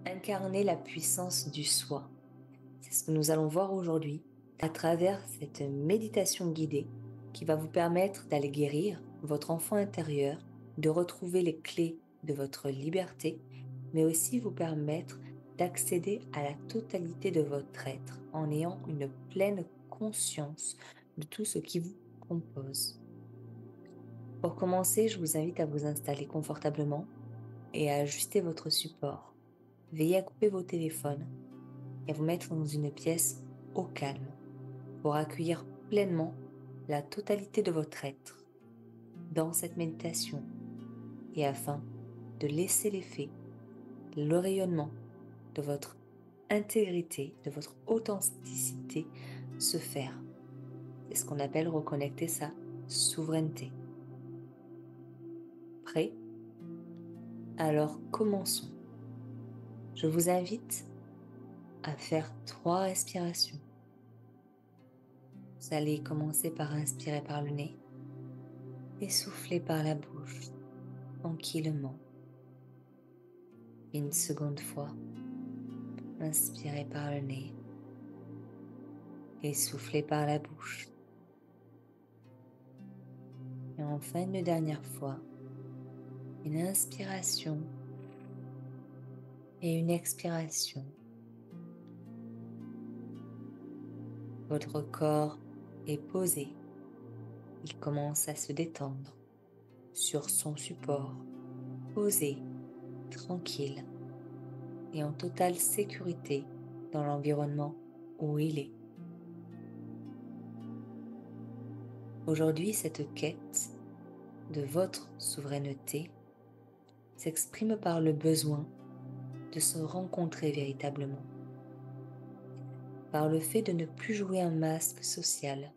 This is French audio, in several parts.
Incarner la puissance du soi. C'est ce que nous allons voir aujourd'hui à travers cette méditation guidée qui va vous permettre d'aller guérir votre enfant intérieur, de retrouver les clés de votre liberté, mais aussi vous permettre d'accéder à la totalité de votre être en ayant une pleine conscience de tout ce qui vous compose. Pour commencer, je vous invite à vous installer confortablement et à ajuster votre support. Veillez à couper vos téléphones et à vous mettre dans une pièce au calme pour accueillir pleinement la totalité de votre être dans cette méditation et afin de laisser l'effet, le rayonnement de votre intégrité, de votre authenticité se faire. C'est ce qu'on appelle reconnecter sa souveraineté. Prêt? Alors commençons. Je vous invite à faire 3 respirations. Vous allez commencer par inspirer par le nez et souffler par la bouche tranquillement. Une seconde fois, inspirez par le nez et soufflez par la bouche. Et enfin une dernière fois, une inspiration et une expiration. Votre corps est posé. Il commence à se détendre sur son support, posé, tranquille et en totale sécurité dans l'environnement où il est. Aujourd'hui, cette quête de votre souveraineté s'exprime par le besoin de se rencontrer véritablement, par le fait de ne plus jouer un masque social,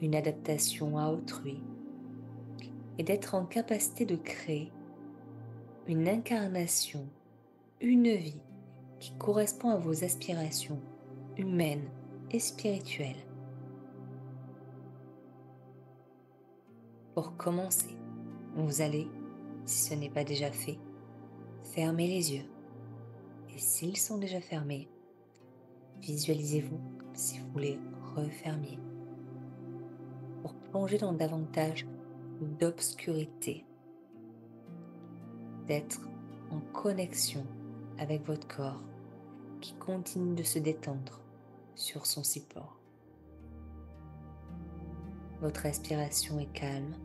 une adaptation à autrui, et d'être en capacité de créer une incarnation, une vie qui correspond à vos aspirations humaines et spirituelles. Pour commencer, vous allez, si ce n'est pas déjà fait, fermer les yeux. Et s'ils sont déjà fermés, visualisez-vous comme si vous les refermiez pour plonger dans davantage d'obscurité, d'être en connexion avec votre corps qui continue de se détendre sur son support. Votre respiration est calme,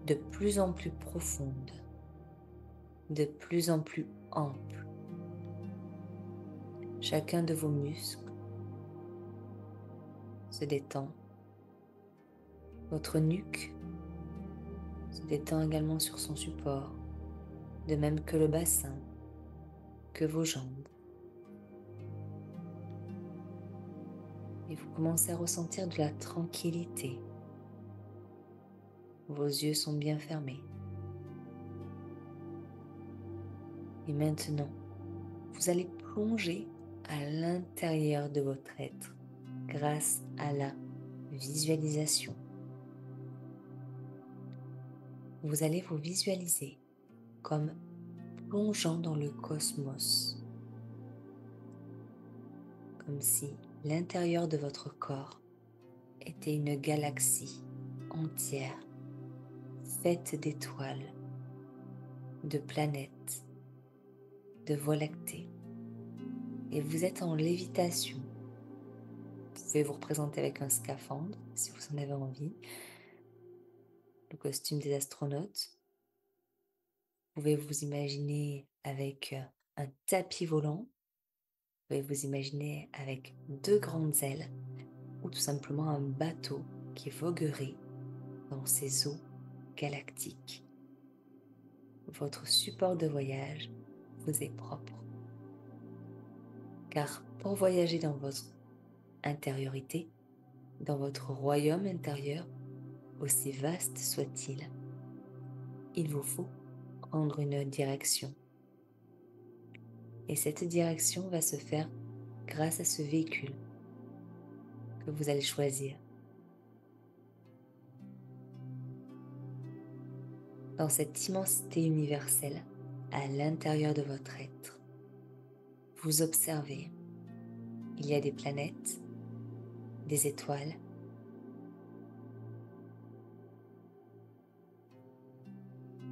de plus en plus profonde, de plus en plus ample. Chacun de vos muscles se détend. Votre nuque se détend également sur son support, de même que le bassin, que vos jambes. Et vous commencez à ressentir de la tranquillité. Vos yeux sont bien fermés. Et maintenant, vous allez plonger à l'intérieur de votre être grâce à la visualisation. Vous allez vous visualiser comme plongeant dans le cosmos, comme si l'intérieur de votre corps était une galaxie entière, faite d'étoiles, de planètes, de voies lactées. Et vous êtes en lévitation. Vous pouvez vous représenter avec un scaphandre, si vous en avez envie, le costume des astronautes. Vous pouvez vous imaginer avec un tapis volant. Vous pouvez vous imaginer avec 2 grandes ailes ou tout simplement un bateau qui voguerait dans ces eaux galactiques. Votre support de voyage vous est propre. Car pour voyager dans votre intériorité, dans votre royaume intérieur, aussi vaste soit-il, il vous faut prendre une direction. Et cette direction va se faire grâce à ce véhicule que vous allez choisir. Dans cette immensité universelle, à l'intérieur de votre être, vous observez. Il y a des planètes, des étoiles,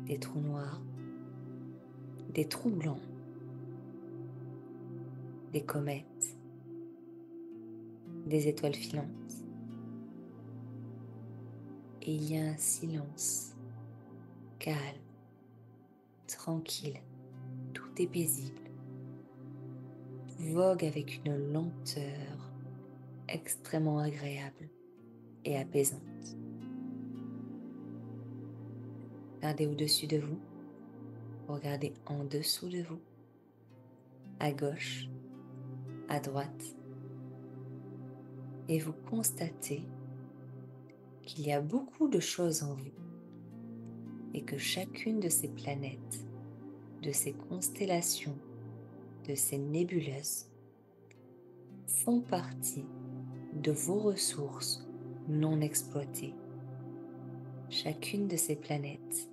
des trous noirs, des trous blancs, des comètes, des étoiles filantes. Et il y a un silence calme, tranquille, tout est paisible, vogue avec une lenteur extrêmement agréable et apaisante. Regardez au-dessus de vous, regardez en dessous de vous, à gauche, à droite, et vous constatez qu'il y a beaucoup de choses en vous et que chacune de ces planètes, de ces constellations, de ces nébuleuses font partie de vos ressources non exploitées. Chacune de ces planètes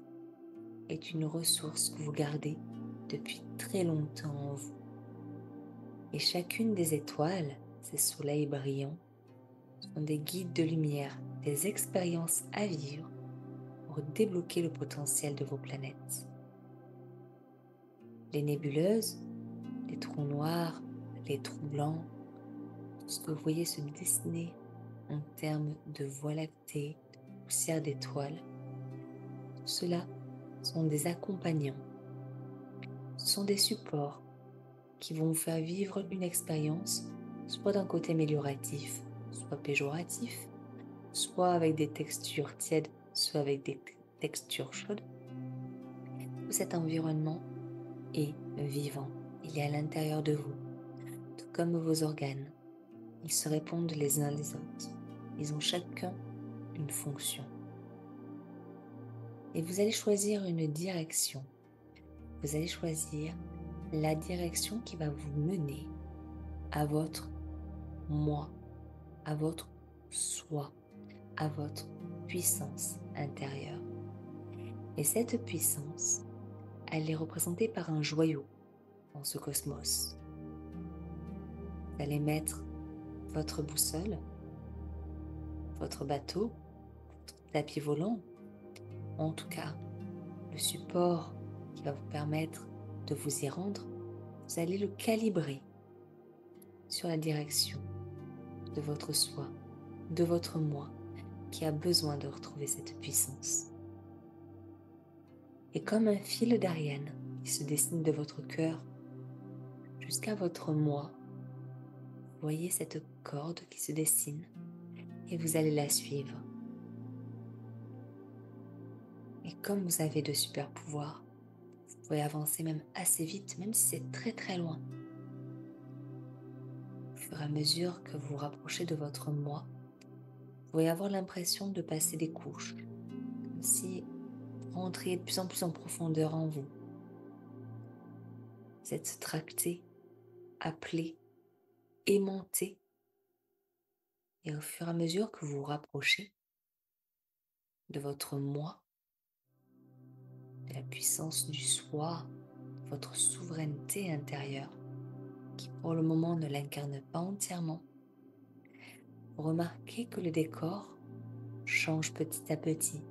est une ressource que vous gardez depuis très longtemps en vous. Et chacune des étoiles, ces soleils brillants, sont des guides de lumière, des expériences à vivre pour débloquer le potentiel de vos planètes. Les nébuleuses, les trous noirs, les trous blancs, tout ce que vous voyez se dessiner en termes de voie lactée, de poussière d'étoiles, tout cela sont des accompagnants. Ce sont des supports qui vont vous faire vivre une expérience, soit d'un côté amélioratif, soit péjoratif, soit avec des textures tièdes, soit avec des textures chaudes. Tout cet environnement est vivant, il est à l'intérieur de vous, tout comme vos organes. Ils se répondent les uns les autres. Ils ont chacun une fonction. Et vous allez choisir une direction. Vous allez choisir la direction qui va vous mener à votre moi, à votre soi, à votre puissance intérieure. Et cette puissance, elle est représentée par un joyau dans ce cosmos. Vous allez mettre votre boussole, votre bateau, votre tapis volant, en tout cas le support qui va vous permettre de vous y rendre, vous allez le calibrer sur la direction de votre soi, de votre moi, qui a besoin de retrouver cette puissance. Et comme un fil d'Ariane qui se dessine de votre cœur jusqu'à votre moi, vous voyez cette corde qui se dessine et vous allez la suivre. Et comme vous avez de super pouvoirs, vous pouvez avancer même assez vite, même si c'est très très loin. Au fur et à mesure que vous vous rapprochez de votre moi, vous pouvez avoir l'impression de passer des couches, comme si vous rentriez de plus en profondeur en vous. Vous êtes tracté, appelé, aimanté, et au fur et à mesure que vous vous rapprochez de votre moi, de la puissance du soi, de votre souveraineté intérieure, qui pour le moment ne l'incarne pas entièrement, vous remarquez que le décor change petit à petit.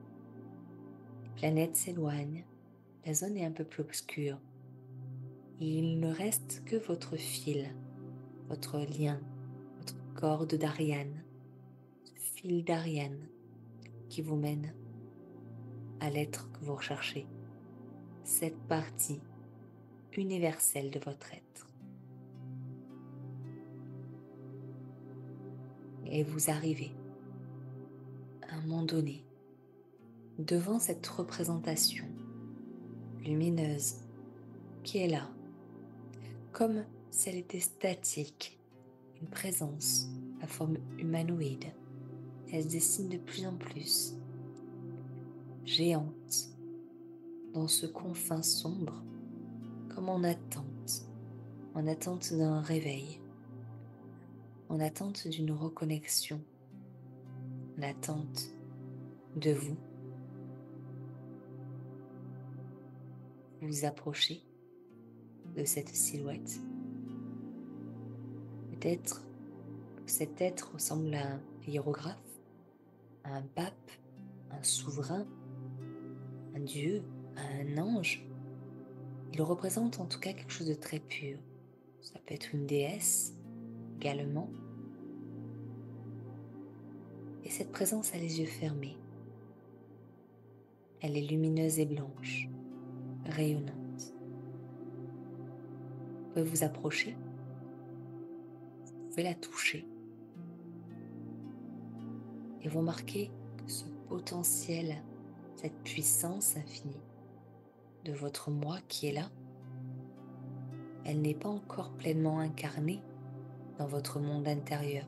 Les planètes s'éloignent, la zone est un peu plus obscure, et il ne reste que votre fil, votre lien, votre corde d'Ariane, ce fil d'Ariane qui vous mène à l'être que vous recherchez, cette partie universelle de votre être. Et vous arrivez, à un moment donné, devant cette représentation lumineuse qui est là, comme si elle était statique, une présence à forme humanoïde. Elle se dessine de plus en plus, géante, dans ce confin sombre, comme en attente d'un réveil, en attente d'une reconnexion, en attente de vous. Vous vous approchez de cette silhouette Peut-être que cet être ressemble à un hiérographe, à un pape, un souverain, un dieu, à un ange. Il représente en tout cas quelque chose de très pur. Ça peut être une déesse également. Et cette présence a les yeux fermés. Elle est lumineuse et blanche, rayonnante. Vous pouvez vous approcher, vous pouvez la toucher et vous remarquez que ce potentiel, cette puissance infinie de votre moi qui est là, elle n'est pas encore pleinement incarnée dans votre monde intérieur,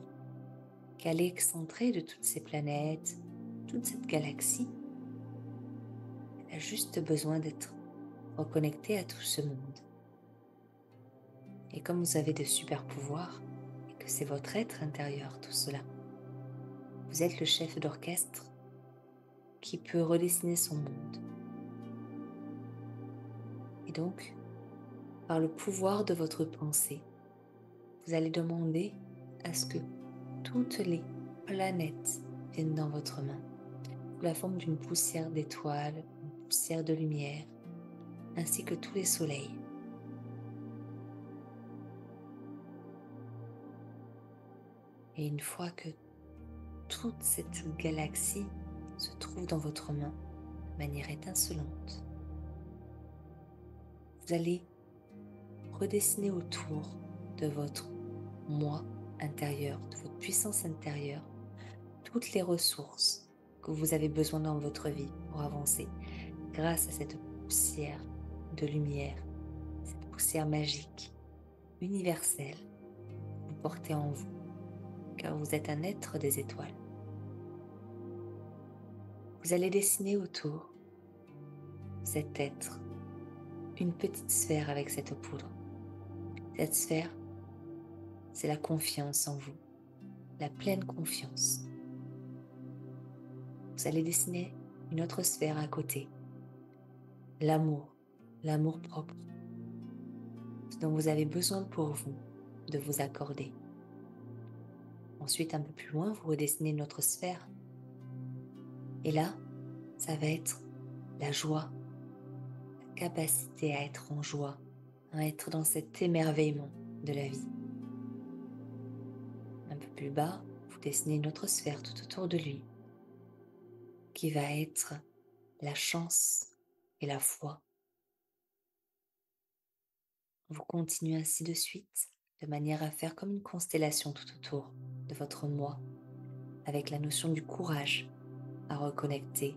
qu'elle est excentrée de toutes ces planètes, toute cette galaxie. Elle a juste besoin d'être reconnectée à tout ce monde. Et comme vous avez de super pouvoirs, et que c'est votre être intérieur tout cela, vous êtes le chef d'orchestre qui peut redessiner son monde. Et donc, par le pouvoir de votre pensée, vous allez demander à ce que toutes les planètes viennent dans votre main, sous la forme d'une poussière d'étoiles, une poussière de lumière, ainsi que tous les soleils. Et une fois que toute cette galaxie se trouve dans votre main de manière étincelante, vous allez redessiner autour de votre moi intérieur, de votre puissance intérieure, toutes les ressources que vous avez besoin dans votre vie pour avancer grâce à cette poussière de lumière, cette poussière magique, universelle, que vous portez en vous, car vous êtes un être des étoiles. Vous allez dessiner autour de cet être une petite sphère avec cette poudre. Cette sphère, c'est la confiance en vous, la pleine confiance. Vous allez dessiner une autre sphère à côté, l'amour, l'amour propre, ce dont vous avez besoin pour vous, de vous accorder. Ensuite, un peu plus loin, vous redessinez une autre sphère. Et là, ça va être la joie, la capacité à être en joie, à être dans cet émerveillement de la vie. Un peu plus bas, vous dessinez une autre sphère tout autour de lui, qui va être la chance et la foi. Vous continuez ainsi de suite, de manière à faire comme une constellation tout autour de votre moi, avec la notion du courage à reconnecter,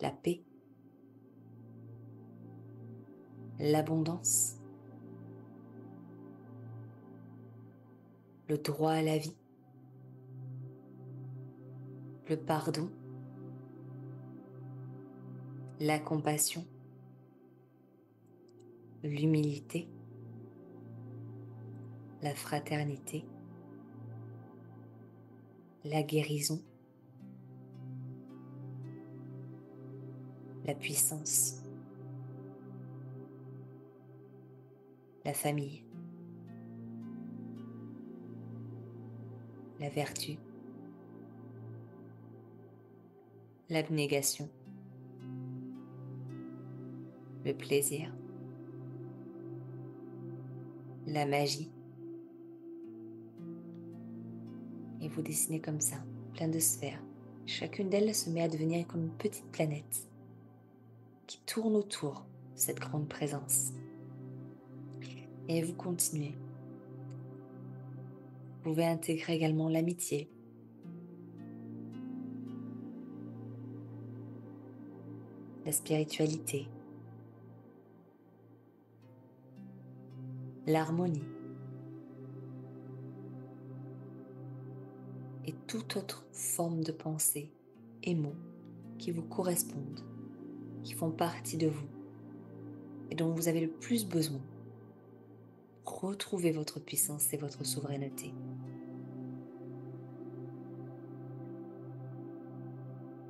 la paix, l'abondance, le droit à la vie, le pardon, la compassion, l'humilité, la fraternité, la guérison, la puissance, la famille, la vertu, l'abnégation, le plaisir, la magie. Et vous dessinez comme ça, plein de sphères. Chacune d'elles se met à devenir comme une petite planète qui tourne autour de cette grande présence. Et vous continuez. Vous pouvez intégrer également l'amitié, la spiritualité, l'harmonie et toute autre forme de pensée et mots qui vous correspondent, qui font partie de vous et dont vous avez le plus besoin. Retrouvez votre puissance et votre souveraineté.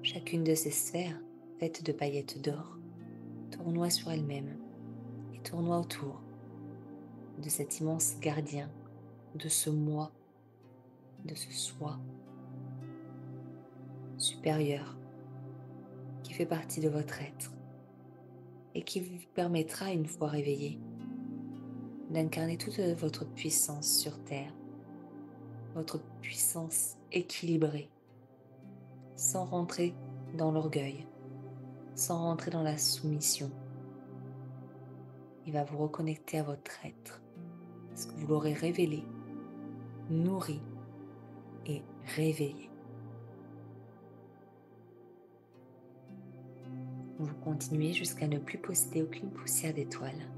Chacune de ces sphères, faites de paillettes d'or, tournoie sur elle-même et tournoie autour de cet immense gardien, de ce moi, de ce soi supérieur qui fait partie de votre être et qui vous permettra, une fois réveillé, d'incarner toute votre puissance sur Terre, votre puissance équilibrée, sans rentrer dans l'orgueil, sans rentrer dans la soumission. Il va vous reconnecter à votre être, parce que vous l'aurez révélé, nourri et réveillé. Vous continuez jusqu'à ne plus posséder aucune poussière d'étoile.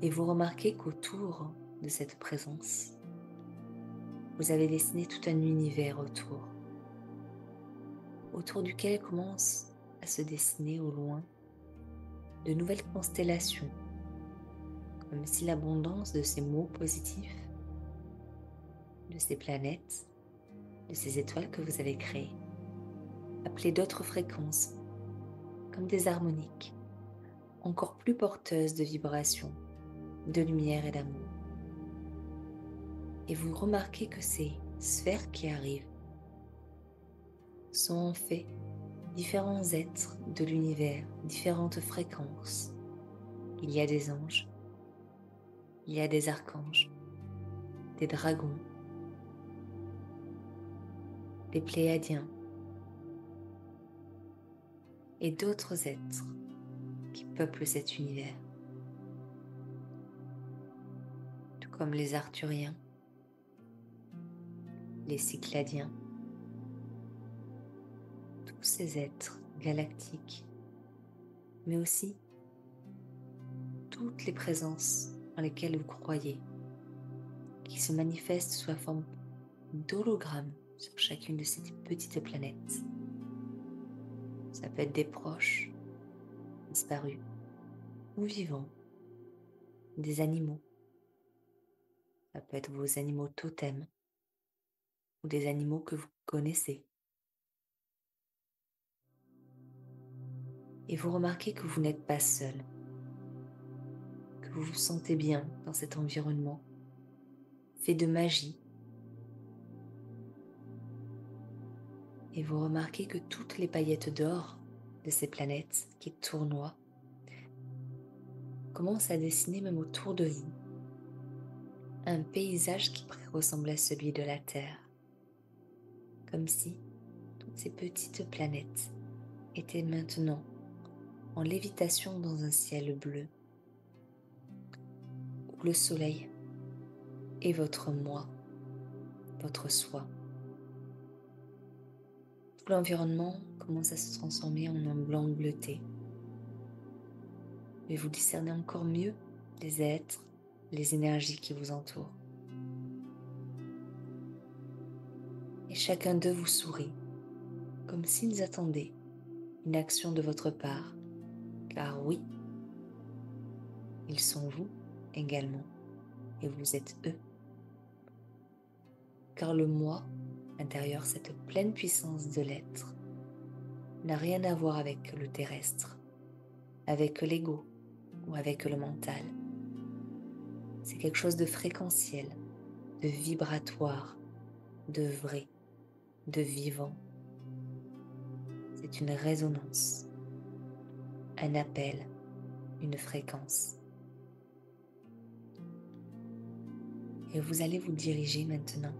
Et vous remarquez qu'autour de cette présence, vous avez dessiné tout un univers autour duquel commencent à se dessiner au loin de nouvelles constellations, comme si l'abondance de ces mots positifs, de ces planètes, de ces étoiles que vous avez créées, appelait d'autres fréquences, comme des harmoniques, encore plus porteuses de vibrations, de lumière et d'amour. Et vous remarquez que ces sphères qui arrivent sont en fait différents êtres de l'univers, différentes fréquences. Il y a des anges, il y a des archanges, des dragons, des pléiadiens et d'autres êtres qui peuplent cet univers, tout comme les arthuriens, les cycladiens, tous ces êtres galactiques, mais aussi toutes les présences en lesquelles vous croyez, qui se manifestent sous la forme d'hologrammes sur chacune de ces petites planètes. Ça peut être des proches, disparus ou vivants, des animaux. Ça peut être vos animaux totems ou des animaux que vous connaissez. Et vous remarquez que vous n'êtes pas seul, que vous vous sentez bien dans cet environnement fait de magie. Et vous remarquez que toutes les paillettes d'or de ces planètes qui tournoient commencent à dessiner même autour de vous un paysage qui pourrait ressembler à celui de la Terre, comme si toutes ces petites planètes étaient maintenant en lévitation dans un ciel bleu, où le soleil est votre moi, votre soi. Tout l'environnement commence à se transformer en un blanc bleuté, mais vous discernez encore mieux les êtres, les énergies qui vous entourent. Et chacun d'eux vous sourit, comme s'ils attendaient une action de votre part, car oui, ils sont vous également, et vous êtes eux. Car le moi, intérieur, cette pleine puissance de l'être, n'a rien à voir avec le terrestre, avec l'ego ou avec le mental. C'est quelque chose de fréquentiel, de vibratoire, de vrai, de vivant. C'est une résonance, un appel, une fréquence. Et vous allez vous diriger maintenant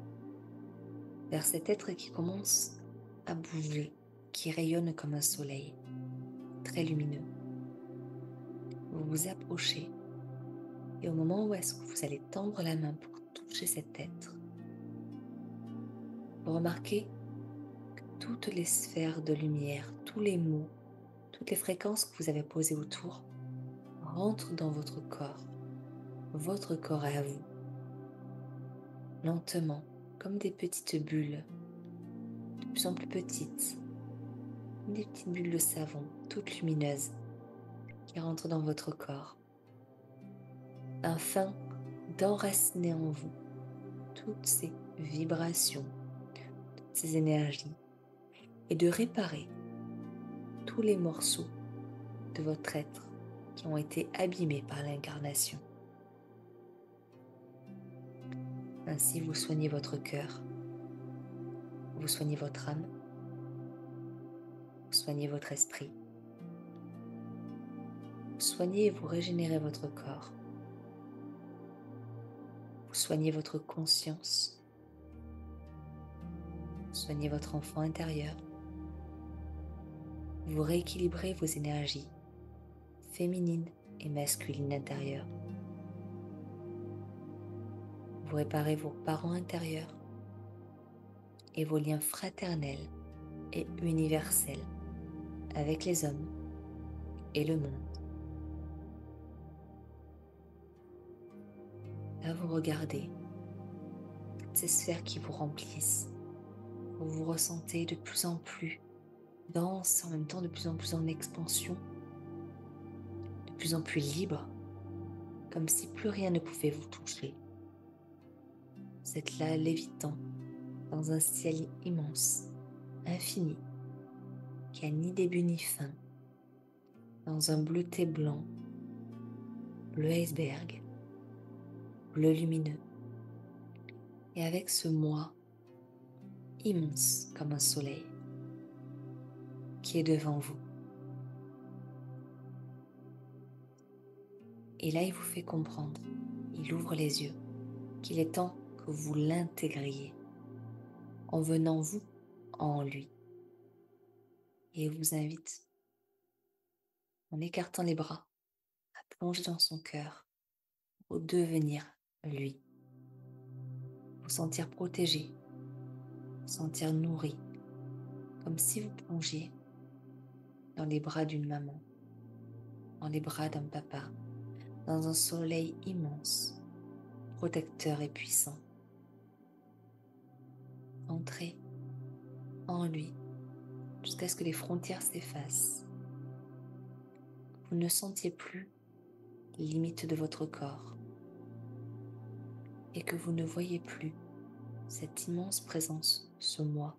vers cet être qui commence à bouger, qui rayonne comme un soleil, très lumineux. Vous vous approchez et au moment où est-ce que vous allez tendre la main pour toucher cet être, vous remarquez que toutes les sphères de lumière, tous les mots, toutes les fréquences que vous avez posées autour rentrent dans votre corps à vous, lentement, comme des petites bulles, de plus en plus petites, comme des petites bulles de savon, toutes lumineuses, qui rentrent dans votre corps, afin d'enraciner en vous toutes ces vibrations, toutes ces énergies, et de réparer tous les morceaux de votre être qui ont été abîmés par l'incarnation. Ainsi, vous soignez votre cœur, vous soignez votre âme, vous soignez votre esprit, vous soignez et vous régénérez votre corps, vous soignez votre conscience, vous soignez votre enfant intérieur, vous rééquilibrez vos énergies féminines et masculines intérieures, vous réparez vos parents intérieurs et vos liens fraternels et universels avec les hommes et le monde. Là, vous regardez toutes ces sphères qui vous remplissent. Vous vous ressentez de plus en plus dense, en même temps de plus en plus en expansion, de plus en plus libre, comme si plus rien ne pouvait vous toucher. Vous êtes là lévitant dans un ciel immense, infini, qui a ni début ni fin, dans un bleuté blanc, bleu iceberg, bleu lumineux, et avec ce moi immense comme un soleil qui est devant vous. Et là, il vous fait comprendre, il ouvre les yeux, qu'il est temps que vous l'intégriez en venant vous en lui. Et il vous invite, en écartant les bras, à plonger dans son cœur pour devenir lui. Vous sentir protégé, vous sentir nourri, comme si vous plongiez dans les bras d'une maman, dans les bras d'un papa, dans un soleil immense, protecteur et puissant. Entrez en lui jusqu'à ce que les frontières s'effacent. Vous ne sentiez plus les limites de votre corps et que vous ne voyez plus cette immense présence, ce moi,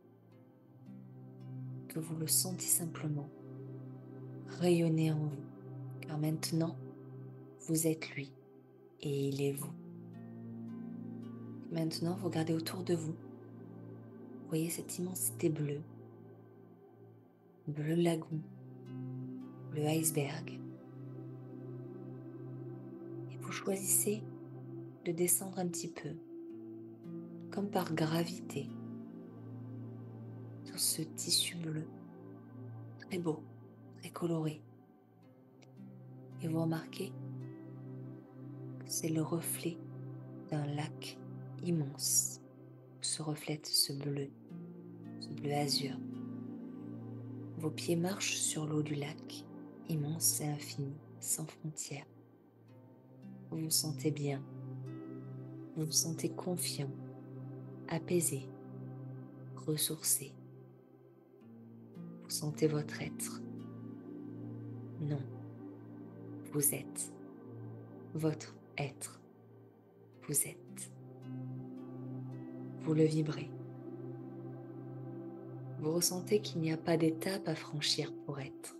que vous le sentez simplement rayonner en vous, car maintenant, vous êtes lui et il est vous. Maintenant, vous regardez autour de vous, vous voyez cette immensité bleue, bleu lagoon, bleu iceberg, et vous choisissez de descendre un petit peu, comme par gravité, sur ce tissu bleu, très beau, très coloré. Et vous remarquez que c'est le reflet d'un lac immense où se reflète ce bleu azur. Vos pieds marchent sur l'eau du lac, immense et infini, sans frontières. Vous vous sentez bien, vous vous sentez confiant, apaisé, ressourcé. Vous sentez votre être. Non, vous êtes votre être. Vous êtes. Vous le vibrez. Vous ressentez qu'il n'y a pas d'étape à franchir pour être,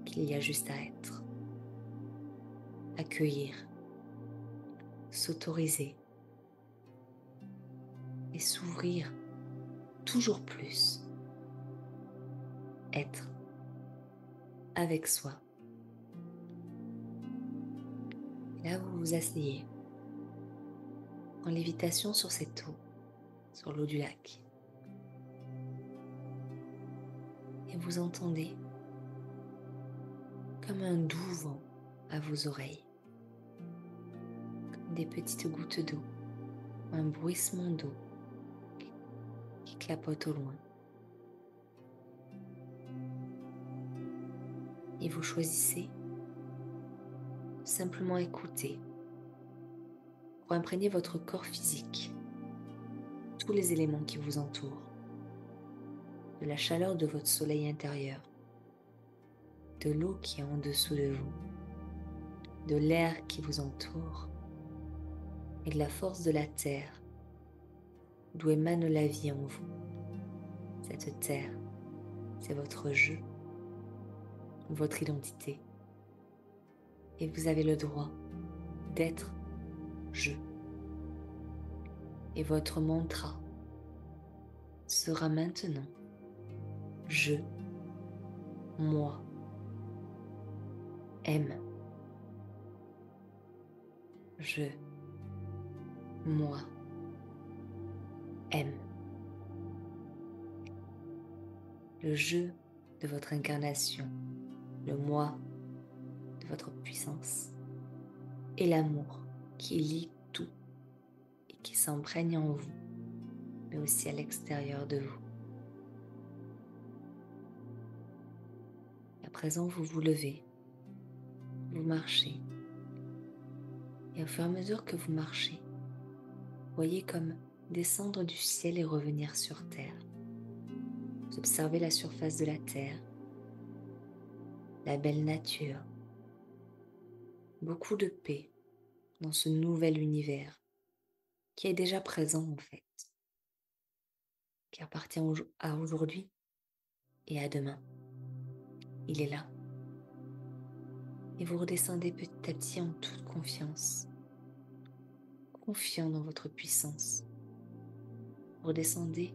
qu'il y a juste à être, accueillir, s'autoriser et s'ouvrir toujours plus, être avec soi. Là, vous vous asseyez en lévitation sur cette eau, sur l'eau du lac. Et vous entendez comme un doux vent à vos oreilles, comme des petites gouttes d'eau, un bruissement d'eau qui clapote au loin. Et vous choisissez de simplement écouter pour imprégner votre corps physique, tous les éléments qui vous entourent, de la chaleur de votre soleil intérieur, de l'eau qui est en dessous de vous, de l'air qui vous entoure et de la force de la terre d'où émane la vie en vous. Cette terre, c'est votre jeu, votre identité. Et vous avez le droit d'être je. Et votre mantra sera maintenant je, moi, aime. Je, moi, aime. Le je de votre incarnation, le moi de votre puissance et l'amour qui lie tout et qui s'imprègne en vous, mais aussi à l'extérieur de vous. À présent, vous vous levez, vous marchez, et au fur et à mesure que vous marchez, voyez comme descendre du ciel et revenir sur terre. Vous observez la surface de la terre, la belle nature, beaucoup de paix dans ce nouvel univers qui est déjà présent en fait, qui appartient à aujourd'hui et à demain. Il est là. Et vous redescendez petit à petit en toute confiance, confiant dans votre puissance. Vous redescendez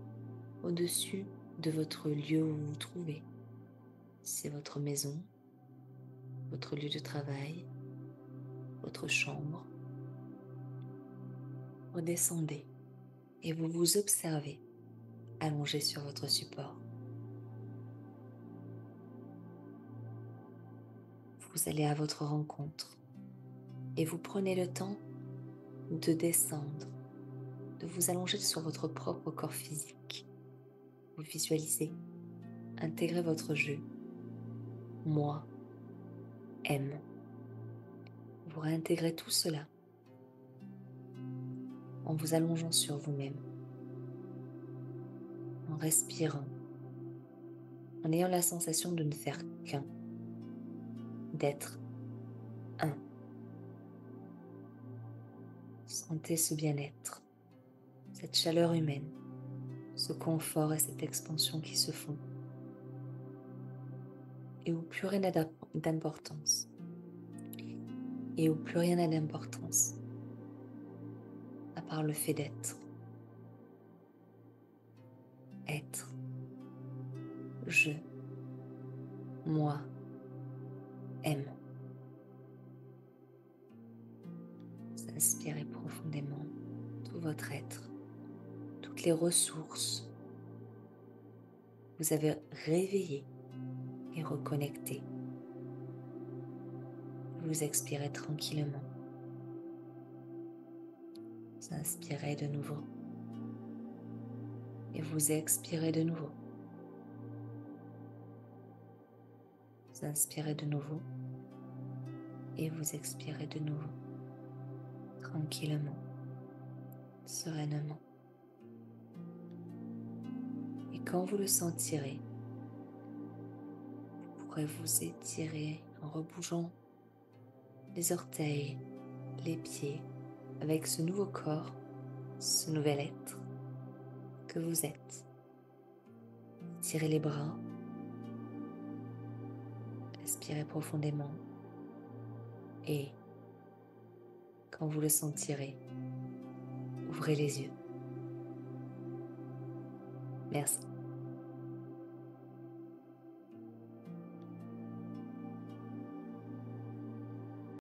au-dessus de votre lieu où vous vous trouvez. C'est votre maison, votre lieu de travail, votre chambre. Redescendez et vous vous observez allongé sur votre support. Vous allez à votre rencontre et vous prenez le temps de descendre, de vous allonger sur votre propre corps physique. Vous visualisez, intégrez votre jeu. Moi, aime. Vous réintégrez tout cela en vous allongeant sur vous-même, en respirant, en ayant la sensation de ne faire qu'un, d'être un. Sentez ce bien-être, cette chaleur humaine, ce confort et cette expansion qui se font et où plus rien n'a d'importance. Et où plus rien n'a d'importance à part le fait d'être. Être. Je. Moi. Aime. Inspirez profondément tout votre être, toutes les ressources. Vous avez réveillé et reconnecté. Vous expirez tranquillement. Vous inspirez de nouveau. Et vous expirez de nouveau. Vous inspirez de nouveau. Et vous expirez de nouveau. Tranquillement. Sereinement. Et quand vous le sentirez, vous pourrez vous étirer en rebougeant les orteils, les pieds, avec ce nouveau corps, ce nouvel être que vous êtes. Tirez les bras, respirez profondément et, quand vous le sentirez, ouvrez les yeux. Merci.